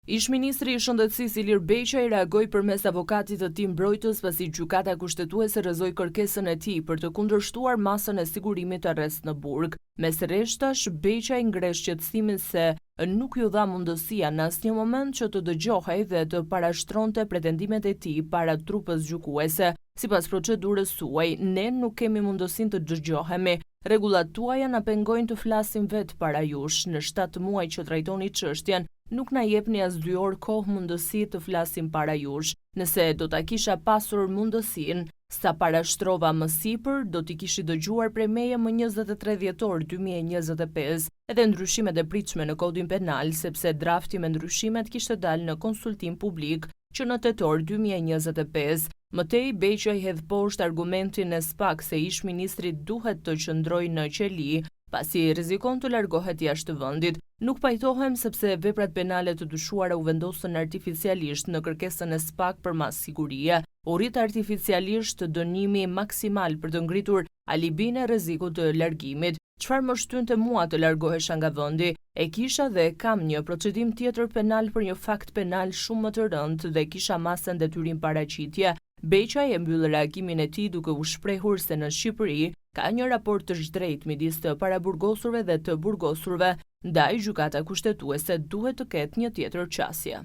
Ish-ministri i Shëndetësisë Ilir Beqaj reagoi përmes avokatit të tij mbrojtës pasi gjykata kushtetuese rrezoi kërkesën e tij për të kundërshtuar masën e sigurimit të arrest në burg. Mes rreshtash, Beqaj ngresh qetësimin se nuk ju dha mundësia në asnjë moment që të dëgjohej dhe të parashtronte pretendimet e tij para trupës gjykuese. Sipas procedurës suaj, ne nuk kemi mundësinë të dëgjohemi. Rregullat tuaja na pengojnë të flasim vetë para jush. Në 7 muaj që trajtoni çështjen, nuk na jepni as 2 orë kohë mundësi të flasim para jush. Nëse do ta kisha pasur mundësinë, sa parashtrova më sipër, do t'i kishi dëgjuar prej meje më 23 dhjetor 2025, edhe ndryshimet e pritshme në kodin penal, sepse drafti me ndryshimet kishte dalë në konsultim publik që në tetor 2025. Mëtej, Beqaj hedh poshtë argumentin e SPAK se ish-ministri duhet të qëndrojë në qeli, pasi rrezikon të largohet jashtë vendit. Nuk pajtohem sepse veprat penale të dyshuara u vendosën artificialisht në kërkesën e SPAK për mas sigurie. U rrit artificialisht dënimi maksimal për të ngritur alibin e rrezikut të largimit. Çfarë më shtynte mua të largohesha nga vendi? E kisha dhe kam një procedim tjetër penal për një fakt penal shumë më të rëndë dhe kisha masën detyrim paraqitje. Beqaj e mbyll reagimin e tij duke u shprehur se në Shqipëri ka një raport të zhdrejtë midis të paraburgosurve dhe të burgosurve, ndaj gjykata kushtetuese duhet të ketë një tjetër qasje.